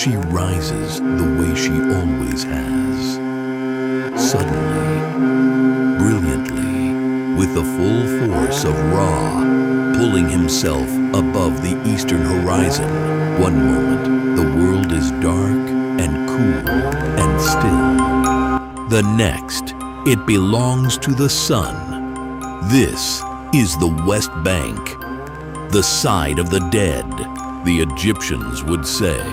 She rises the way she always has. Suddenly, brilliantly, with the full force of Ra, pulling himself above the eastern horizon. One moment, the world is dark and cool and still. The next, it belongs to the sun. This is the West Bank, the side of the dead, the Egyptians would say.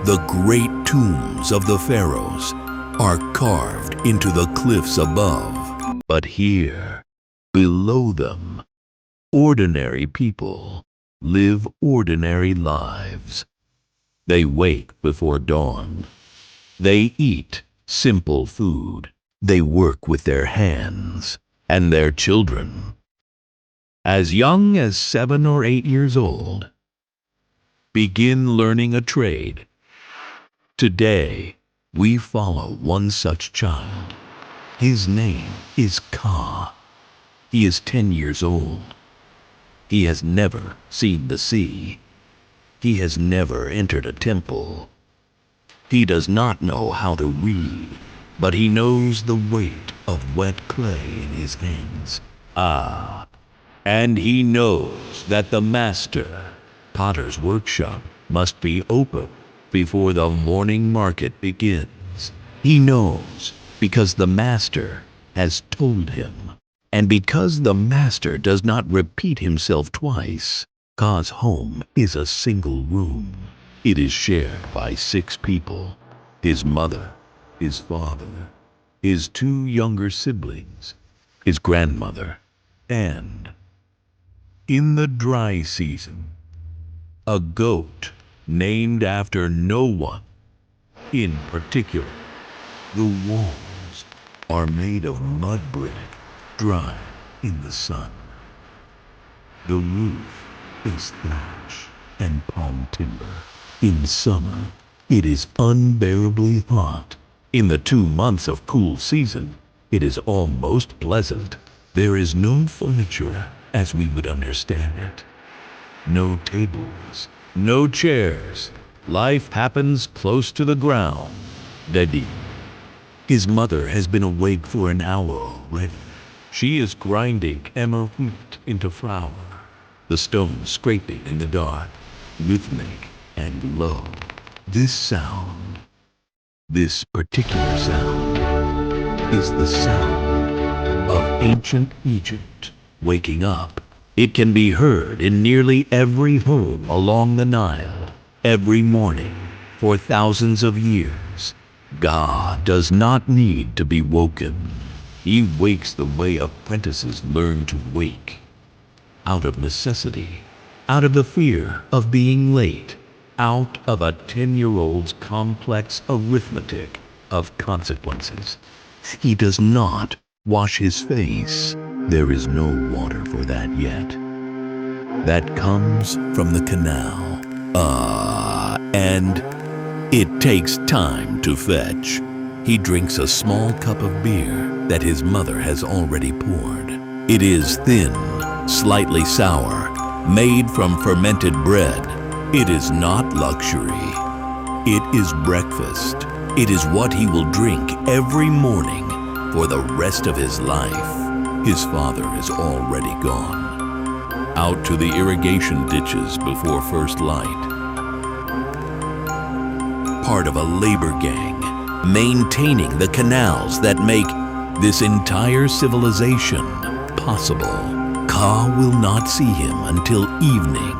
The great tombs of the pharaohs are carved into the cliffs above. But here, below them, ordinary people live ordinary lives. They wake before dawn. They eat simple food. They work with their hands and their children, as young as 7 or 8 years old, begin learning a trade. Today, we follow one such child. His name is Ka. He is 10 years old. He has never seen the sea. He has never entered a temple. He does not know how to read, but he knows the weight of wet clay in his hands. And he knows that the master, potter's workshop, must be open before the morning market begins. He knows because the master has told him. And because the master does not repeat himself twice, Ka's home is a single room. It is shared by 6 people: his mother, his father, his 2 younger siblings, his grandmother, and, in the dry season, a goat named after no one in particular. The walls are made of mud brick, dry in the sun. The roof is thatch and palm timber. In summer, it is unbearably hot. In the 2 months of cool season, it is almost pleasant. There is no furniture as we would understand it. No tables, no chairs. Life happens close to the ground. Daddy. His mother has been awake for an hour already. She is grinding emmer wheat into flour, the stones scraping in the dark, rhythmic and low. This sound, this particular sound, is the sound of ancient Egypt waking up. It can be heard in nearly every home along the Nile, every morning, for thousands of years. God does not need to be woken. He wakes the way apprentices learn to wake. Out of necessity, out of the fear of being late, out of a 10-year-old's complex arithmetic of consequences. He does not wash his face. There is no water for that yet. That comes from the canal. And it takes time to fetch. He drinks a small cup of beer that his mother has already poured. It is thin, slightly sour, made from fermented bread. It is not luxury. It is breakfast. It is what he will drink every morning for the rest of his life. His father is already gone, out to the irrigation ditches before first light. Part of a labor gang, maintaining the canals that make this entire civilization possible. Ka will not see him until evening.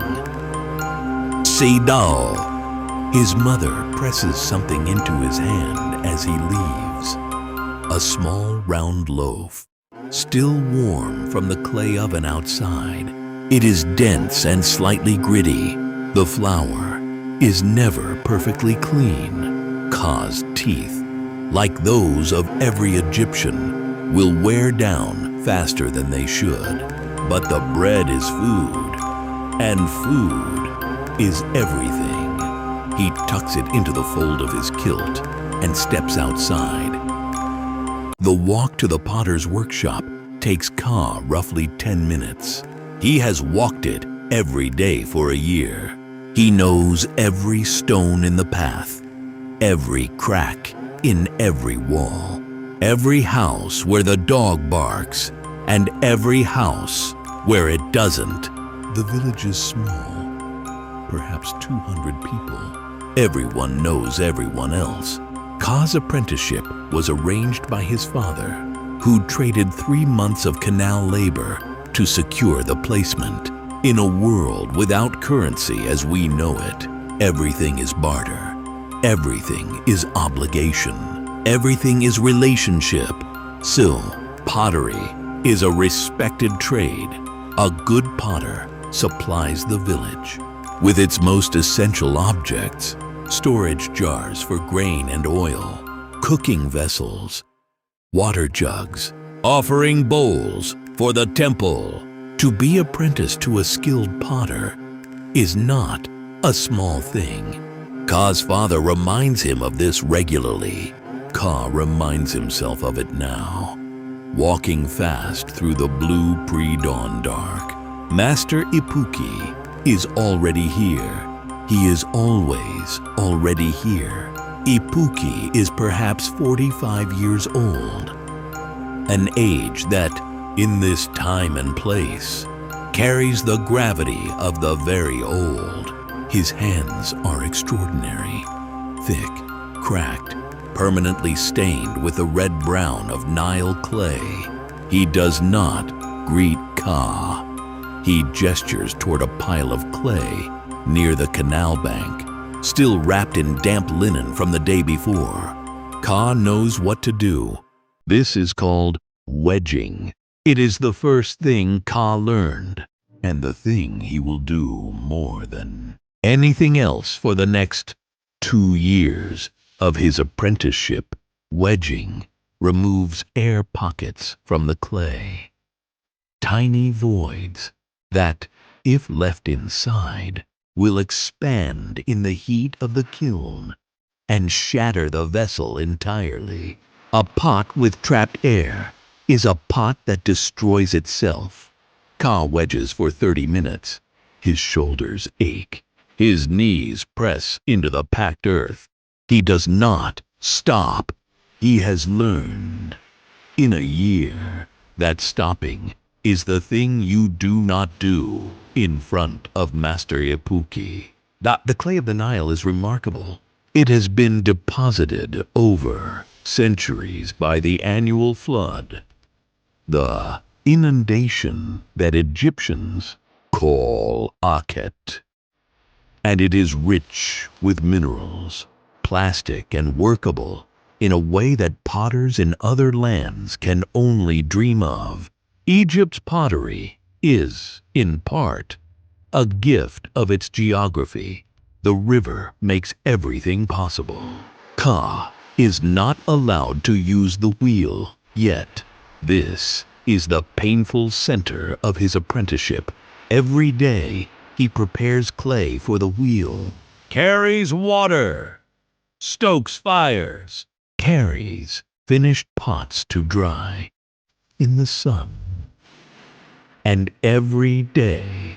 Seidal. His mother presses something into his hand as he leaves. A small round loaf, still warm from the clay oven outside. It is dense and slightly gritty. The flour is never perfectly clean. Ka's teeth, like those of every Egyptian, will wear down faster than they should. But the bread is food, and food is everything. He tucks it into the fold of his kilt and steps outside. The walk to the potter's workshop takes Ka roughly 10 minutes. He has walked it every day for a year. He knows every stone in the path, every crack in every wall, every house where the dog barks, and every house where it doesn't. The village is small, perhaps 200 people. Everyone knows everyone else. Ka's apprenticeship was arranged by his father, who traded 3 months of canal labor to secure the placement. In a world without currency as we know it, everything is barter. Everything is obligation. Everything is relationship. So, pottery is a respected trade. A good potter supplies the village with its most essential objects: storage jars for grain and oil, cooking vessels, water jugs, offering bowls for the temple. To be apprenticed to a skilled potter is not a small thing. Ka's father reminds him of this regularly. Ka reminds himself of it now. Walking fast through the blue pre-dawn dark, Master Ipuki is already here. He is always already here. Ipuki is perhaps 45 years old, an age that, in this time and place, carries the gravity of the very old. His hands are extraordinary, thick, cracked, permanently stained with the red-brown of Nile clay. He does not greet Ka. He gestures toward a pile of clay near the canal bank, still wrapped in damp linen from the day before. Ka knows what to do. This is called wedging. It is the first thing Ka learned, and the thing he will do more than anything else for the next 2 years of his apprenticeship. Wedging removes air pockets from the clay, tiny voids that, if left inside, will expand in the heat of the kiln and shatter the vessel entirely. A pot with trapped air is a pot that destroys itself. Ka wedges for 30 minutes. His shoulders ache. His knees press into the packed earth. He does not stop. He has learned in a year that stopping is the thing you do not do in front of Master Ipuki. The clay of the Nile is remarkable. It has been deposited over centuries by the annual flood, the inundation that Egyptians call Akhet. And it is rich with minerals, plastic and workable in a way that potters in other lands can only dream of. Egypt's pottery is, in part, a gift of its geography. The river makes everything possible. Ka is not allowed to use the wheel yet. This is the painful center of his apprenticeship. Every day he prepares clay for the wheel, carries water, stokes fires, carries finished pots to dry in the sun. And every day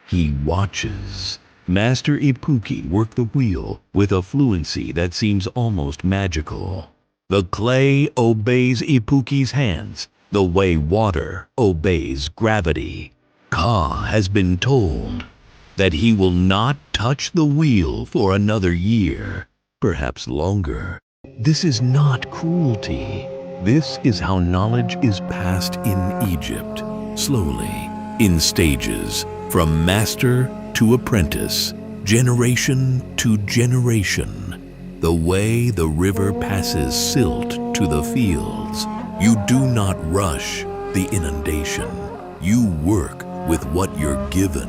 he watches Master Ipuki work the wheel with a fluency that seems almost magical. The clay obeys Ipuki's hands the way water obeys gravity. Ka has been told that he will not touch the wheel for another year, perhaps longer. This is not cruelty. This is how knowledge is passed in Egypt, slowly, in stages, from master to apprentice, generation to generation. The way the river passes silt to the fields. You do not rush the inundation. You work with what you're given.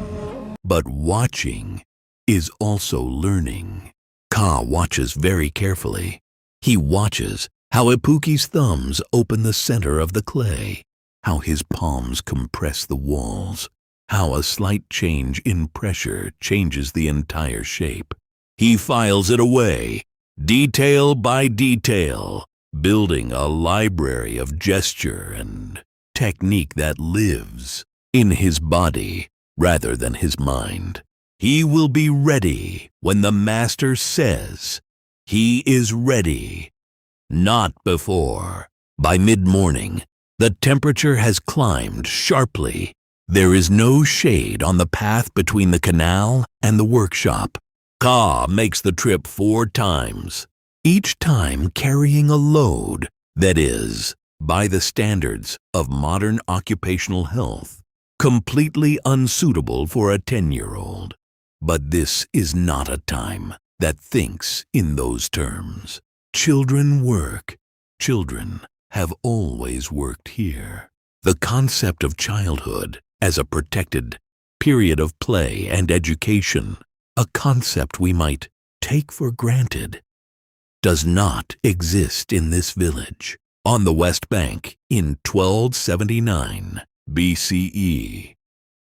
But watching is also learning. Ka watches very carefully. He watches how Ipuki's thumbs open the center of the clay, how his palms compress the walls, how a slight change in pressure changes the entire shape. He files it away, detail by detail, building a library of gesture and technique that lives in his body rather than his mind. He will be ready when the master says he is ready, not before. By mid-morning, the temperature has climbed sharply. There is no shade on the path between the canal and the workshop. Ka makes the trip 4 times, each time carrying a load that is, by the standards of modern occupational health, completely unsuitable for a 10-year-old. But this is not a time that thinks in those terms. Children work. Children have always worked here. The concept of childhood as a protected period of play and education, a concept we might take for granted, does not exist in this village. On the West Bank in 1279 BCE,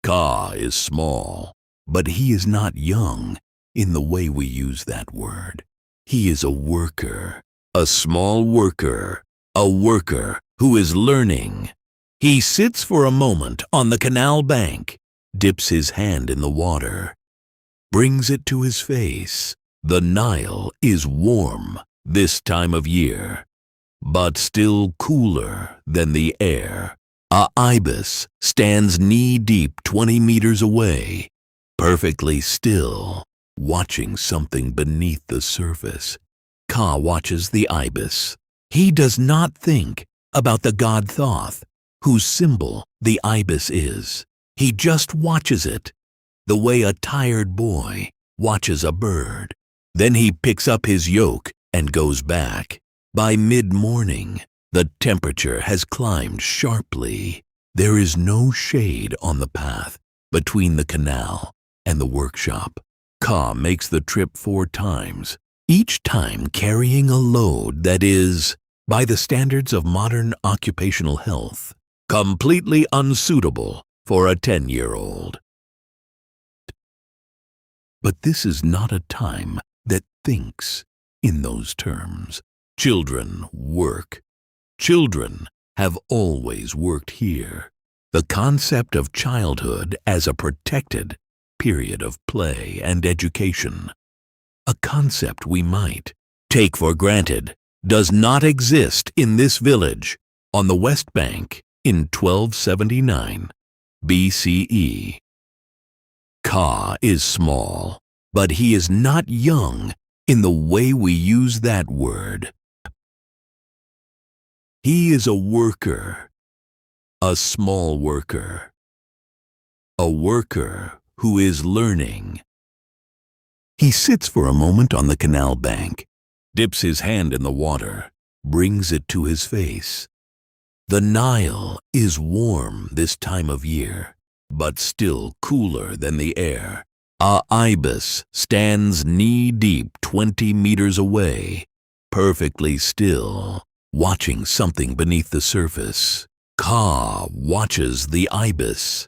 Ka is small, but he is not young in the way we use that word. He is a worker, a small worker, a worker who is learning. He sits for a moment on the canal bank, dips his hand in the water, brings it to his face. The Nile is warm this time of year, but still cooler than the air. A ibis stands knee-deep 20 meters away, perfectly still, watching something beneath the surface. Ka watches the ibis. He does not think about the god Thoth, whose symbol the ibis is. He just watches it, the way a tired boy watches a bird. Then he picks up his yoke and goes back. By mid-morning, the temperature has climbed sharply. There is no shade on the path between the canal and the workshop. Ka makes the trip 4 times, each time carrying a load that is, by the standards of modern occupational health, completely unsuitable for a 10-year-old. But this is not a time that thinks in those terms. Children work. Children have always worked here. The concept of childhood as a protected period of play and education, a concept we might take for granted, does not exist in this village on the West Bank in 1279 BCE. Ka is small, but he is not young in the way we use that word. He is a worker, a small worker, a worker who is learning. He sits for a moment on the canal bank, dips his hand in the water, brings it to his face. The Nile is warm this time of year, but still cooler than the air. A ibis stands knee-deep 20 meters away, perfectly still, watching something beneath the surface. Ka watches the ibis.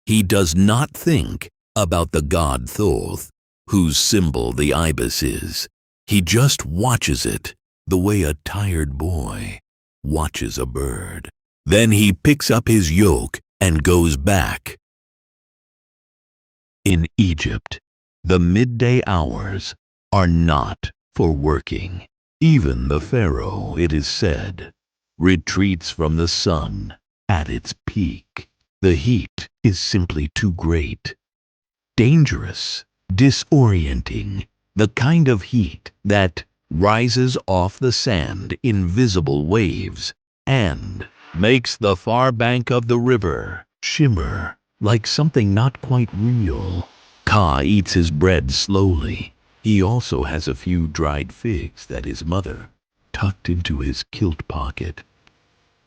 He does not think about the god Thoth, whose symbol the ibis is. He just watches it the way a tired boy watches a bird. Then he picks up his yoke and goes back. In Egypt, the midday hours are not for working. Even the pharaoh, it is said, retreats from the sun at its peak. The heat is simply too great. Dangerous, disorienting, the kind of heat that rises off the sand in visible waves and makes the far bank of the river shimmer like something not quite real. Ka eats his bread slowly. He also has a few dried figs that his mother tucked into his kilt pocket.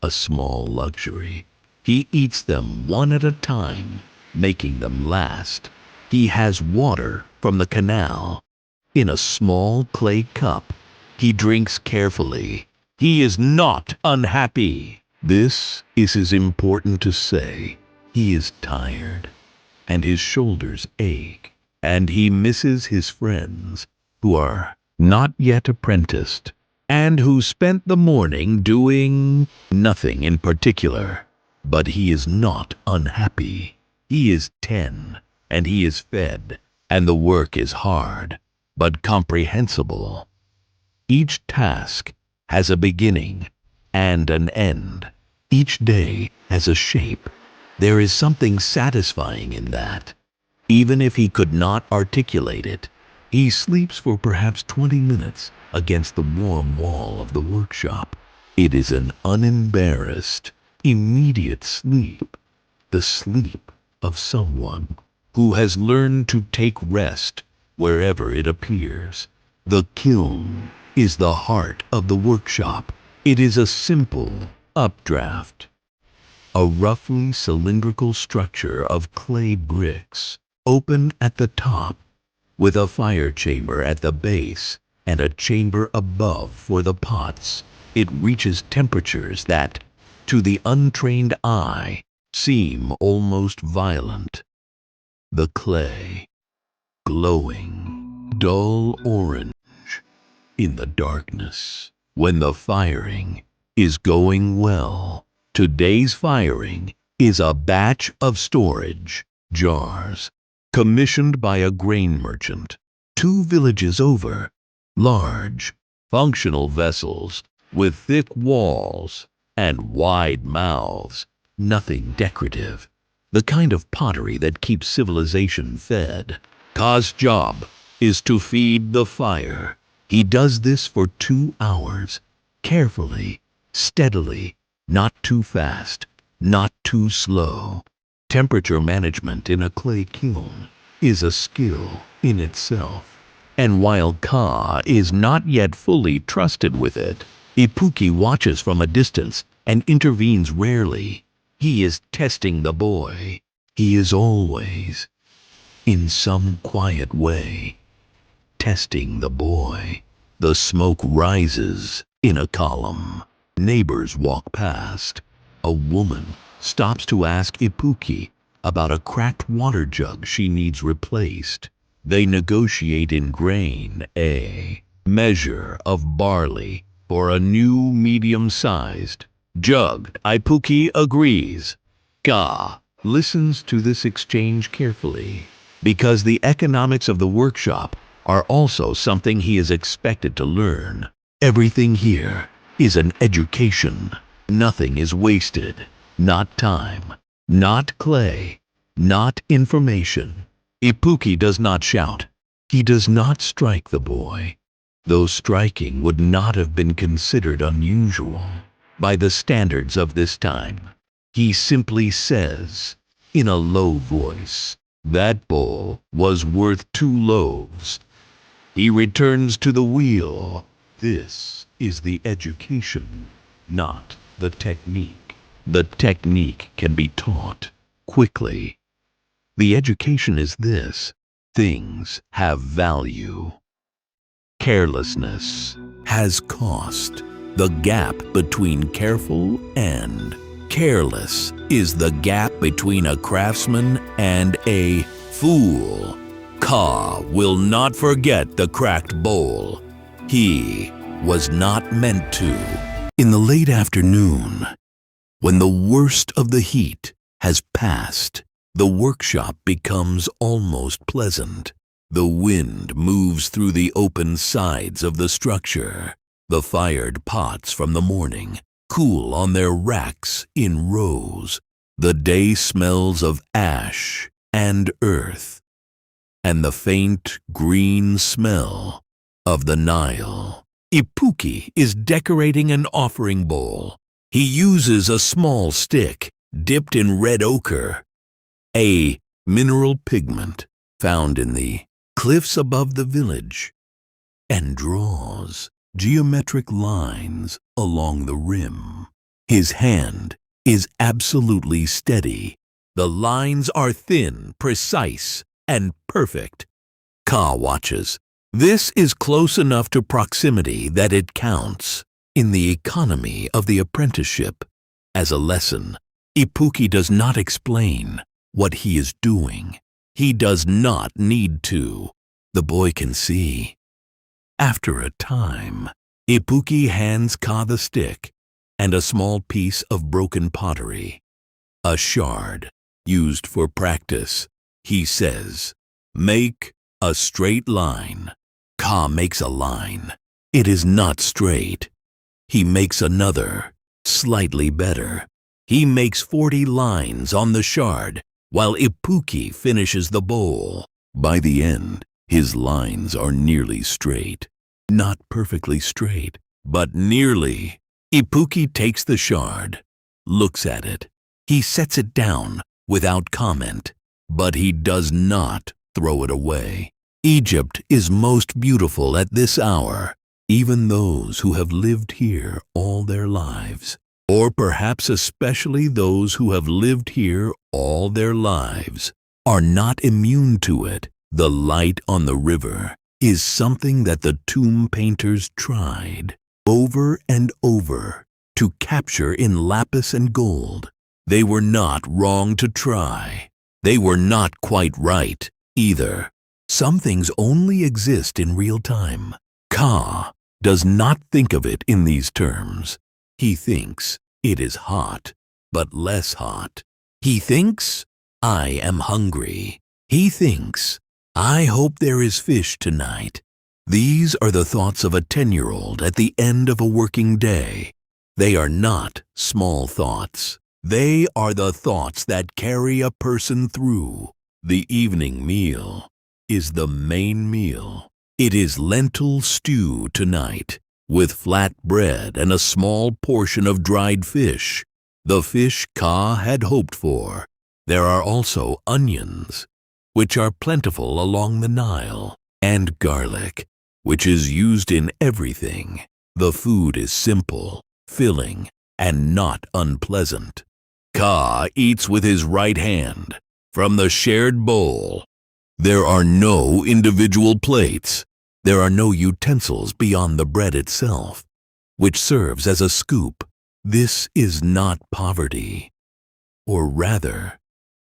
A small luxury. He eats them one at a time, making them last. He has water from the canal in a small clay cup. He drinks carefully. He is not unhappy. This is important to say. He is tired, and his shoulders ache, and he misses his friends, who are not yet apprenticed, and who spent the morning doing nothing in particular. But he is not unhappy. He is 10, and he is fed, and the work is hard, but comprehensible. Each task has a beginning and an end. Each day has a shape. There is something satisfying in that. Even if he could not articulate it, he sleeps for perhaps 20 minutes against the warm wall of the workshop. It is an unembarrassed, immediate sleep, the sleep of someone who has learned to take rest wherever it appears. The kiln is the heart of the workshop. It is a simple updraft, a roughly cylindrical structure of clay bricks, open at the top, with a fire chamber at the base and a chamber above for the pots. It reaches temperatures that, to the untrained eye, seem almost violent. The clay, glowing, dull orange in the darkness. When the firing is going well, today's firing is a batch of storage jars commissioned by a grain merchant 2 villages over. Large, functional vessels with thick walls and wide mouths. Nothing decorative. The kind of pottery that keeps civilization fed. Ka's job is to feed the fire. He does this for 2 hours, carefully, steadily, not too fast, not too slow. Temperature management in a clay kiln is a skill in itself. And while Ka is not yet fully trusted with it, Ipuki watches from a distance and intervenes rarely. He is testing the boy. He is always, in some quiet way, testing the boy. The smoke rises in a column. Neighbors walk past. A woman stops to ask Ipuki about a cracked water jug she needs replaced. They negotiate in grain a measure of barley for a new medium-sized jug. Ipuki agrees. Ka listens to this exchange carefully, because the economics of the workshop are also something he is expected to learn. Everything here is an education. Nothing is wasted. Not time, not clay, not information. Ipuki does not shout. He does not strike the boy, though striking would not have been considered unusual by the standards of this time. He simply says, in a low voice, "That bowl was worth 2 loaves." He returns to the wheel. This is the education, not the technique. The technique can be taught quickly. The education is this: things have value. Carelessness has cost. The gap between careful and careless is the gap between a craftsman and a fool. Ka will not forget the cracked bowl. He was not meant to. In the late afternoon, when the worst of the heat has passed, the workshop becomes almost pleasant. The wind moves through the open sides of the structure. The fired pots from the morning cool on their racks in rows. The day smells of ash and earth, and the faint green smell of the Nile. Ipuki is decorating an offering bowl. He uses a small stick dipped in red ochre, a mineral pigment found in the cliffs above the village, and draws geometric lines along the rim. His hand is absolutely steady. The lines are thin, precise, and perfect. Ka watches. This is close enough to proximity that it counts. In the economy of the apprenticeship, as a lesson, Ipuki does not explain what he is doing. He does not need to. The boy can see. After a time, Ipuki hands Ka the stick and a small piece of broken pottery, a shard used for practice. He says, "Make A straight line. Ka makes a line. It is not straight. He makes another, slightly better. He makes 40 lines on the shard, while Ipuki finishes the bowl. By the end, his lines are nearly straight. Not perfectly straight, but nearly. Ipuki takes the shard, looks at it. He sets it down without comment, but he does not throw it away. Egypt is most beautiful at this hour. Even those who have lived here all their lives, or perhaps especially those who have lived here all their lives, are not immune to it. The light on the river is something that the tomb painters tried over and over to capture in lapis and gold. They were not wrong to try. They were not quite right either. Some things only exist in real time. Ka does not think of it in these terms. He thinks it is hot, but less hot. He thinks, I am hungry. He thinks, I hope there is fish tonight. These are the thoughts of a 10-year-old at the end of a working day. They are not small thoughts. They are the thoughts that carry a person through. The evening meal is the main meal. It is lentil stew tonight, with flat bread and a small portion of dried fish, the fish Ka had hoped for. There are also onions, which are plentiful along the Nile, and garlic, which is used in everything. The food is simple, filling, and not unpleasant. Ka eats with his right hand, from the shared bowl. There are no individual plates. There are no utensils beyond the bread itself, which serves as a scoop. This is not poverty. Or rather,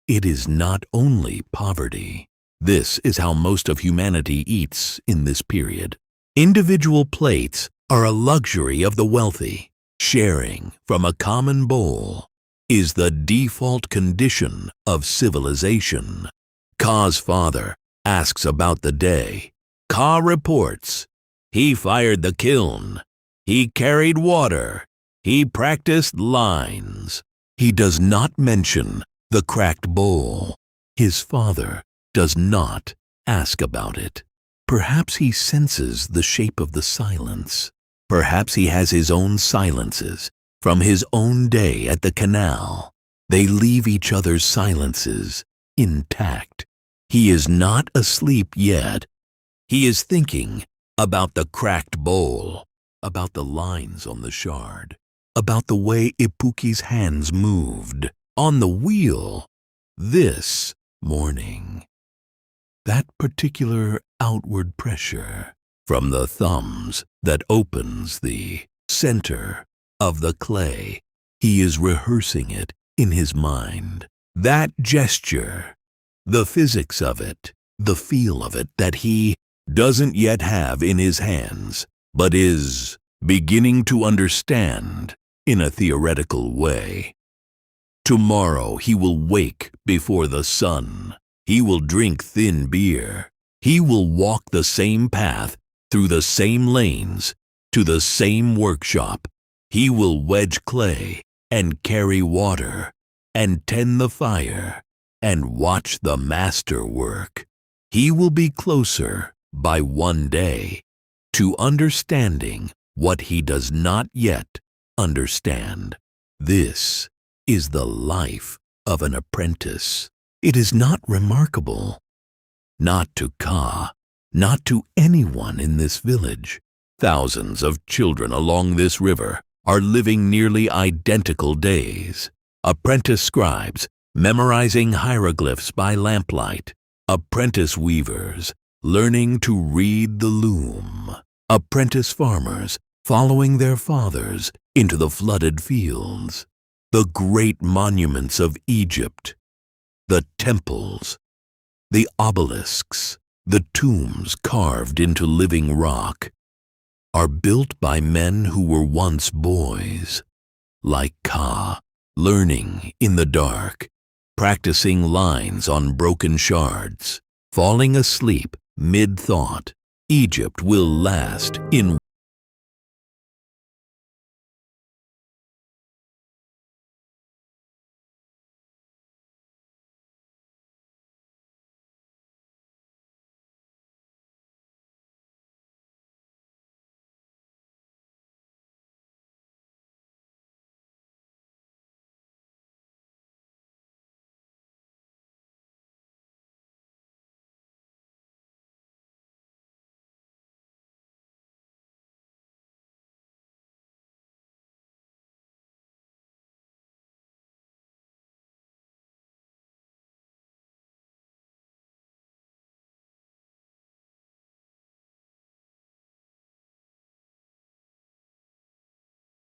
it is not only poverty. This is how most of humanity eats in this period. Individual plates are a luxury of the wealthy. Sharing from a common bowl is the default condition of civilization. Ka's father asks about the day. Ka reports. He fired the kiln. He carried water. He practiced lines. He does not mention the cracked bowl. His father does not ask about it. Perhaps he senses the shape of the silence. Perhaps he has his own silences from his own day at the canal. They leave each other's silences intact. He is not asleep yet. He is thinking about the cracked bowl, about the lines on the shard, about the way Ipuki's hands moved on the wheel this morning. That particular outward pressure from the thumbs that opens the center of the clay. He is rehearsing it in his mind. That gesture, the physics of it, the feel of it that he doesn't yet have in his hands, but is beginning to understand in a theoretical way. Tomorrow he will wake before the sun. He will drink thin beer. He will walk the same path through the same lanes to the same workshop. He will wedge clay and carry water and tend the fire and watch the master work. He will be closer by one day to understanding what he does not yet understand. This is the life of an apprentice. It is not remarkable. Not to Ka, not to anyone in this village. Thousands of children along this river are living nearly identical days. Apprentice scribes memorizing hieroglyphs by lamplight. Apprentice weavers learning to read the loom. Apprentice farmers following their fathers into the flooded fields. The great monuments of Egypt, the temples, the obelisks, the tombs carved into living rock, are built by men who were once boys, like Ka, learning in the dark, practicing lines on broken shards, falling asleep Mid-thought, Egypt will last in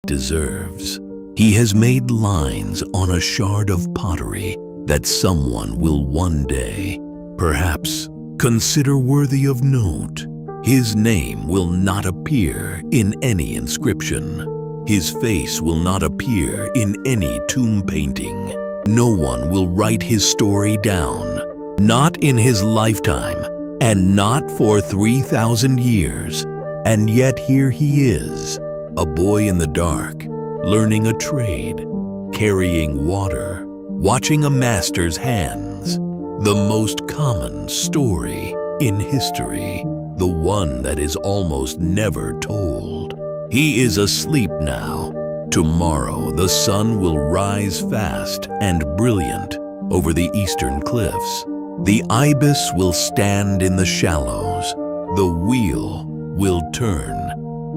deserves. He has made lines on a shard of pottery that someone will one day, perhaps, consider worthy of note. His name will not appear in any inscription. His face will not appear in any tomb painting. No one will write his story down, not in his lifetime, and not for 3,000 years. And yet here he is, a boy in the dark, learning a trade, carrying water, watching a master's hands. The most common story in history, the one that is almost never told. He is asleep now. Tomorrow the sun will rise fast and brilliant over the eastern cliffs. The ibis will stand in the shallows. The wheel will turn.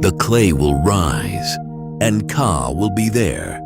The clay will rise, and Ka will be there